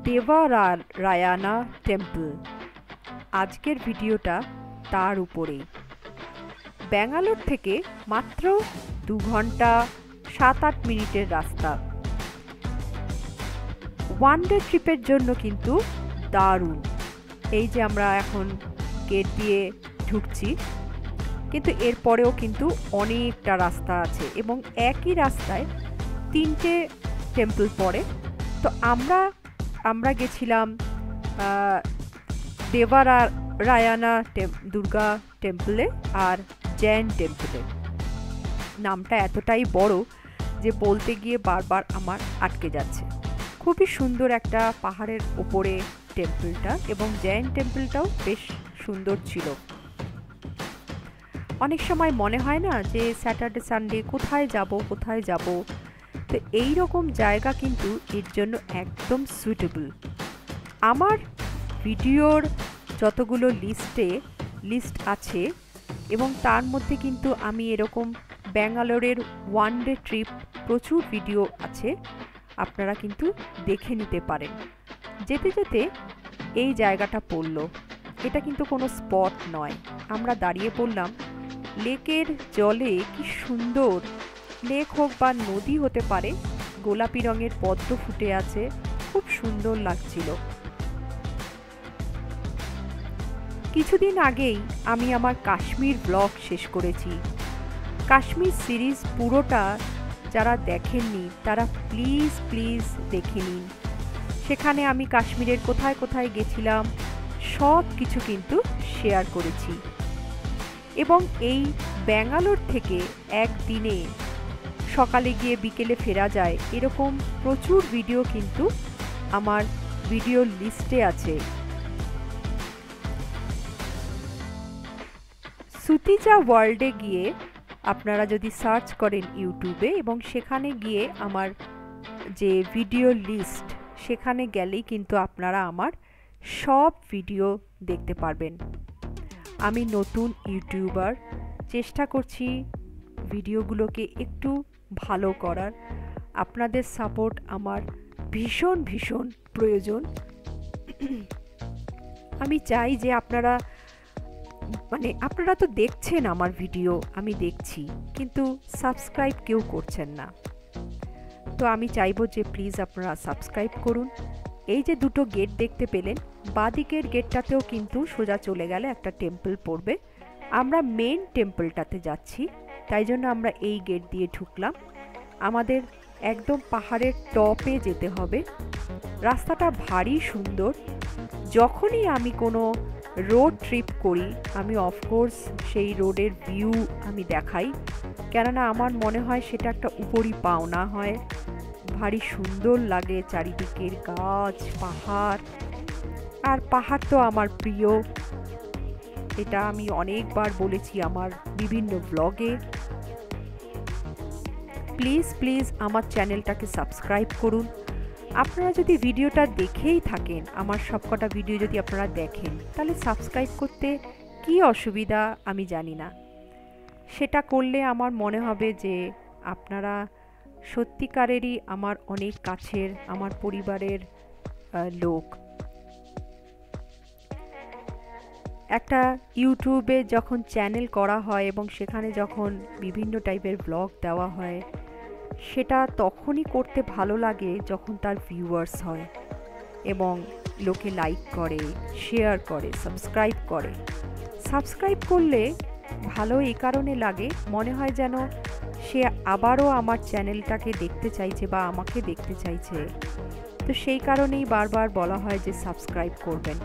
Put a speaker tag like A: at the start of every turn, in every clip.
A: দেবারায়ানা temple. আজকের ভিডিওটা তার উপরেই। ব্যাঙ্গালোর থেকে মাত্র 2 ঘন্টা 7-8 মিনিটের রাস্তা। ওয়ান ডে ট্রিপের জন্য কিন্তু দারুণ। এই যে আমরা এখন গেট দিয়ে ঢুকছি, কিন্তু এরপরেও কিন্তু অনেকটা রাস্তা আছে এবং একই রাস্তায় 3টে টেম্পল পড়ে। তো আমরা গেছিলাম দেবারায়ানা দুর্গা টেম্পলে আর জৈন টেম্পলে। নামটা এতটাই বড় যে বলতে গিয়ে বারবার আমার আটকে যাচ্ছে। খুবই সুন্দর একটা পাহাড়ের ওপরে টেম্পলটা, এবং জৈন টেম্পলটাও বেশ সুন্দর ছিল। অনেক সময় মনে হয় না যে স্যাটারডে সানডে কোথায় যাব, তো এই রকম জায়গা কিন্তু এর জন্য একদম সুইটেবল। আমার ভিডিওর যতগুলো লিস্ট আছে, এবং তার মধ্যে কিন্তু আমি এরকম ব্যাঙ্গালোরের ওয়ান ডে ট্রিপ প্রচুর ভিডিও আছে, আপনারা কিন্তু দেখে নিতে পারেন। যেতে যেতে এই জায়গাটা পড়ল। এটা কিন্তু কোনো স্পট নয়, আমরা দাঁড়িয়ে পড়লাম লেকের জলে। কি সুন্দর! লেক হোক বা নদী হতে পারে, গোলাপি রঙের পদ্ম ফুটে আছে, খুব সুন্দর লাগছিল। কিছুদিন আগেই আমি আমার কাশ্মীর ব্লগ শেষ করেছি। কাশ্মীর সিরিজ পুরোটা যারা দেখেননি তারা প্লিজ দেখে নিন। সেখানে আমি কাশ্মীরের কোথায় কোথায় গেছিলাম সব কিছু কিন্তু শেয়ার করেছি। এবং এই ব্যাঙ্গালোর থেকে একদিনে সকালে গিয়ে বিকেলে ফেরা যায়, এরকম প্রচুর ভিডিও কিন্তু আমার ভিডিও লিস্টে আছে। সুতিজা ওয়ার্ল্ডে গিয়ে আপনারা যদি সার্চ করেন ইউটিউবে, এবং সেখানে গিয়ে আমার যে ভিডিও লিস্ট, সেখানে গেলেই কিন্তু আপনারা আমার সব ভিডিও দেখতে পারবেন। আমি নতুন ইউটিউবার, চেষ্টা করছি ভিডিওগুলোকে একটু ভালো করার। আপনাদের সাপোর্ট আমার ভীষণ প্রয়োজন। আমি চাই যে আপনারা তো দেখছেন আমার ভিডিও, আমি দেখছি, কিন্তু সাবস্ক্রাইব কেউ করছেন না। তো আমি চাইবো যে প্লিজ আপনারা সাবস্ক্রাইব করুন। এই যে দুটো গেট দেখতে পেলেন, বাঁদিকের গেটটাতেও কিন্তু সোজা চলে গেলে একটা টেম্পল পড়বে। আমরা মেন টেম্পলটাতে যাচ্ছি, তাই জন্য আমরা এই গেট দিয়ে ঢুকলাম। আমাদের একদম পাহাড়ের টপে যেতে হবে। রাস্তাটা ভারী সুন্দর। যখনই আমি কোনো রোড ট্রিপ করি, আমি অফকোর্স সেই রোডের ভিউ আমি দেখাই, কেননা আমার মনে হয় সেটা একটা উপরি পাওনা হয়। ভারী সুন্দর লাগে চারিদিকের গাছ, পাহাড়। আর পাহাড় তো আমার প্রিয়, এটা আমি অনেকবার বলেছি আমার বিভিন্ন ব্লগে। প্লিজ আমার চ্যানেলটাকে সাবস্ক্রাইব করুন। আপনারা যদি ভিডিওটা দেখেই থাকেন, আমার সবকটা ভিডিও যদি আপনারা দেখেন, তাহলে সাবস্ক্রাইব করতে কি অসুবিধা আমি জানি না। সেটা করলে আমার মনে হবে যে আপনারা সত্যিকারেরই আমার অনেক কাছের, আমার পরিবারের লোক। একটা ইউটিউবে যখন চ্যানেল করা হয় এবং সেখানে যখন বিভিন্ন টাইপের ব্লগ দেওয়া হয়, সেটা তখনই করতে ভালো লাগে যখন তার ভিউয়ার্স হয় এবং লোকে লাইক করে, শেয়ার করে, সাবস্ক্রাইব করে। সাবস্ক্রাইব করলে ভালো এই কারণে লাগে, মনে হয় যেন সে আবারও আমার চ্যানেলটাকে দেখতে চাইছে বা আমাকে দেখতে চাইছে। তো সেই কারণেই বারবার বলা হয় যে সাবস্ক্রাইব করবেন।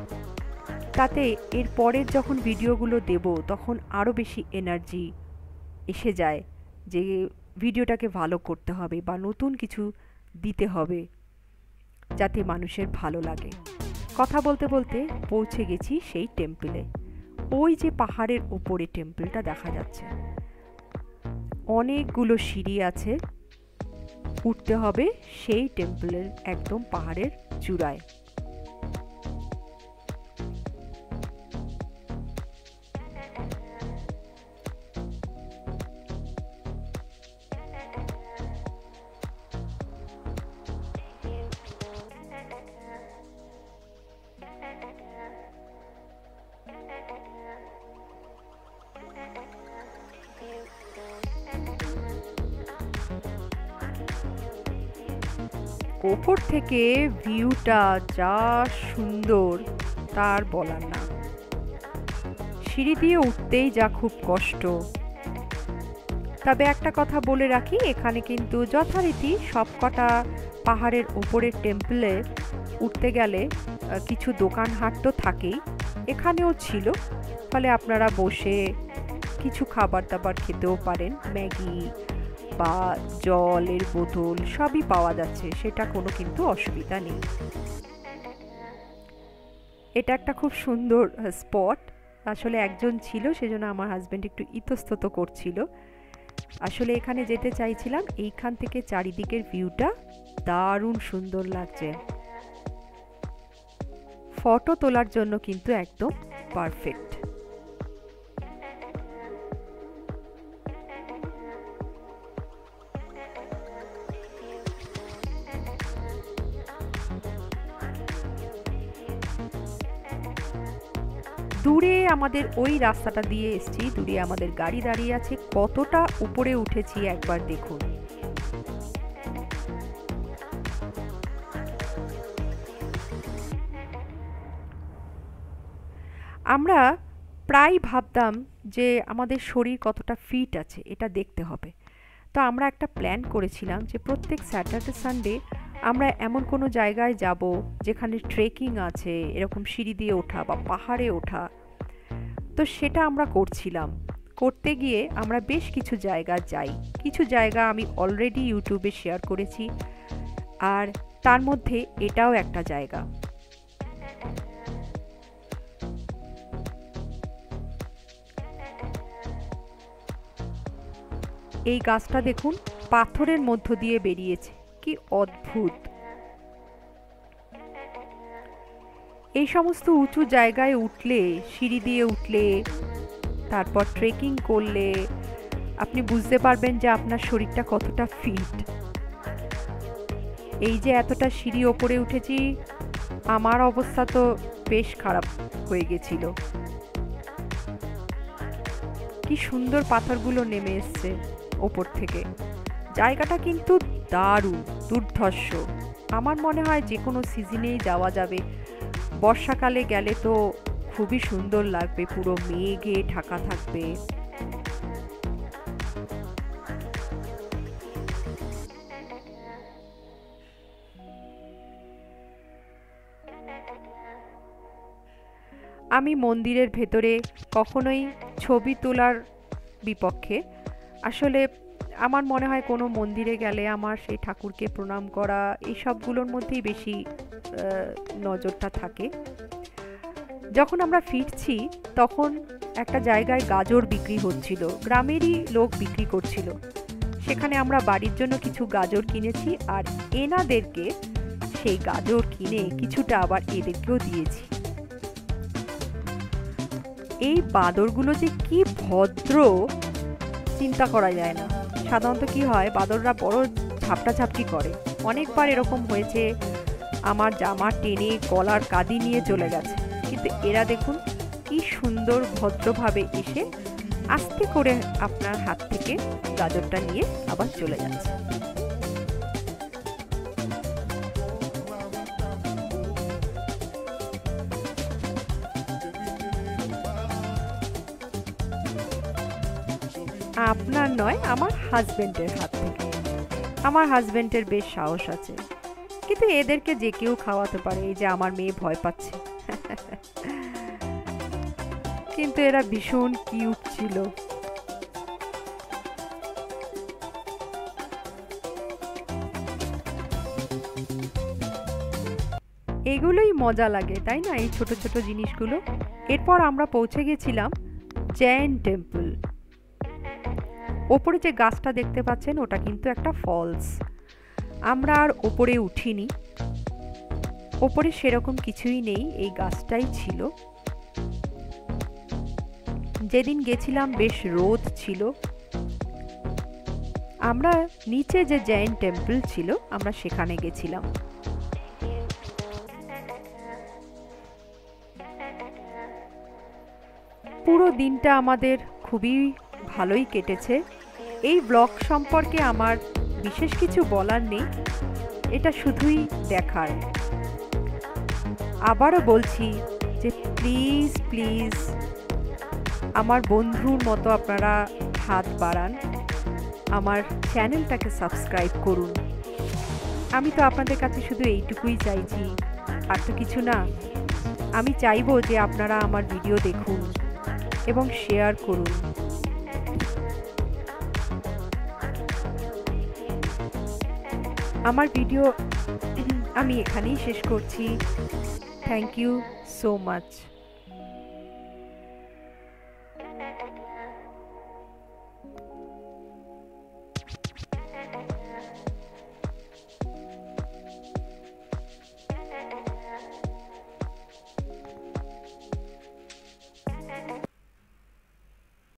A: তাতে এর পরের যখন ভিডিওগুলো দেব, তখন আরও বেশি এনার্জি এসে যায় যে ভিডিওটাকে ভালো করতে হবে বা নতুন কিছু দিতে হবে যাতে মানুষের ভালো লাগে। কথা বলতে বলতে পৌঁছে গেছি সেই টেম্পলে। ওই যে পাহাড়ের ওপরে টেম্পলটা দেখা যাচ্ছে, অনেকগুলো সিঁড়ি আছে, উঠতে হবে সেই টেম্পলের একদম পাহাড়ের চূড়ায়। ওপর থেকে ভিউটা যা সুন্দর তার বলার না। সিঁড়ি দিয়ে উঠতেই যা খুব কষ্ট। তবে একটা কথা বলে রাখি, এখানে কিন্তু যথারীতি সবকটা পাহাড়ের ওপরের টেম্পলে উঠতে গেলে কিছু দোকানহাট তো থাকেই, এখানেও ছিল। ফলে আপনারা বসে কিছু খাবার দাবার খেতেও পারেন, ম্যাগি বা জলের বোতল সবই পাওয়া যাচ্ছে, সেটা কোনো কিন্তু অসুবিধা নেই। এটা একটা খুব সুন্দর স্পট। আসলে একজন ছিল, সেজন্য আমার হাজবেন্ড একটু ইতস্তত করছিল। আসলে এখানে যেতে চাইছিলাম, এইখান থেকে চারিদিকের ভিউটা দারুণ সুন্দর লাগছে। ফটো তোলার জন্য কিন্তু একদম পারফেক্ট। দূরে আমাদের ওই রাস্তাটা দিয়ে এসছি, দূরে আমাদের গাড়ি দাঁড়িয়ে আছে। কতটা উপরে উঠেছি একবার দেখুন। আমরা প্রায় ভাবতাম যে আমাদের শরীর কতটা ফিট আছে এটা দেখতে হবে। তো আমরা একটা প্ল্যান করেছিলাম যে প্রত্যেক স্যাটারডে সানডে আমরা এমন কোনো জায়গায় যাব যেখানে ট্রেকিং আছে, এরকম সিঁড়ি দিয়ে ওঠা বা পাহাড়ে ওঠা। তো সেটা আমরা করছিলাম। করতে গিয়ে আমরা বেশ কিছু জায়গা যাই। কিছু জায়গা আমি অলরেডি ইউটিউবে শেয়ার করেছি, আর তার মধ্যে এটাও একটা জায়গা। এই গাছটা দেখুন, পাথরের মধ্য দিয়ে বেরিয়েছে, কি অদ্ভুত। এই সমস্ত উঁচু জায়গায় উঠলে, সিঁড়ি দিয়ে উঠলে, তারপর ট্রেকিং করলে আপনি বুঝতে পারবেন যে আপনার শরীরটা কতটা ফিট। এই যে এতটা সিঁড়ি ওপরে উঠেছি, আমার অবস্থা তো বেশ খারাপ হয়ে গেছিল। কি সুন্দর পাথরগুলো নেমে এসছে ওপর থেকে। জায়গাটা কিন্তু দারুণ, দুর্ধর্ষ। আমার মনে হয় যে কোনো সিজনেই যাওয়া যাবে। বর্ষাকালে গেলে তো খুবই সুন্দর লাগবে, পুরো মেঘে ঢাকা থাকবে। আমি মন্দিরের ভেতরে কখনোই ছবি তোলার বিপক্ষে। আসলে আমার মনে হয় কোনো মন্দিরে গেলে আমার সেই ঠাকুরকে প্রণাম করা, এই সবগুলোর মধ্যেই বেশি নজরটা থাকে। যখন আমরা ফিরছি তখন একটা জায়গায় গাজর বিক্রি হচ্ছিল, গ্রামেরই লোক বিক্রি করছিল। সেখানে আমরা বাড়ির জন্য কিছু গাজর কিনেছি, আর এনাদেরকে সেই গাজর কিনে কিছুটা আবার এদেরকেও দিয়েছি। এই বাঁদরগুলো যে কি ভদ্র, চিন্তা করা যায় না। সাধারণত কি হয়, বাঁদররা বড় ঝাপটাঝাপটি করে। অনেকবার এরকম হয়েছে, আমার জামা টেনে গলার কাঁদি নিয়ে চলে গেছে। কিন্তু এরা দেখুন কি সুন্দর ভদ্রভাবে এসে আস্তে করে আপনার হাত থেকে গাজরটা নিয়ে আবার চলে যাচ্ছে। আপনার নয়, আমার হাজবেন্ডের হাত থেকে। আমার হাজবেন্ডের বেশ সাহস আছে, কিন্তু এদেরকে যে কেউ খাওয়াতে পারে। এই যে আমার মেয়ে ভয় পাচ্ছে, কিন্তু এরা ভীষণ কিউট ছিল। এগুলোই মজা লাগে, তাই না, এই ছোট ছোট জিনিসগুলো। এরপর আমরা পৌঁছে গেছিলাম জৈন টেম্পল। ওপরে যে গাছটা দেখতে পাচ্ছেন ওটা কিন্তু একটা ফলস। আমরা আর ওপরে উঠিনি, ওপরে সেরকম কিছুই নেই, এই গাছটাই ছিল। যেদিন গেছিলাম বেশ রোদ ছিল। আমরা নিচে যে জৈন টেম্পল ছিল আমরা সেখানে গেছিলাম। পুরো দিনটা আমাদের খুবই ভালোই কেটেছে। এই ব্লগ সম্পর্কে আমার বিশেষ কিছু বলার নেই। এটা শুধুই দেখার। আবারও বলছি যে প্লিজ প্লিজ আমার বন্ধুর মতো আপনারা হাত বাড়ান, আমার চ্যানেলটাকে সাবস্ক্রাইব করুন। আমি তো আপনাদের কাছে শুধু এইটুকুই চাইছি, আর তো কিছু না। আমি চাইবো যে আপনারা আমার ভিডিও দেখুন এবং শেয়ার করুন। আমার ভিডিও আমি এখানেই শেষ করছি। Thank you so much.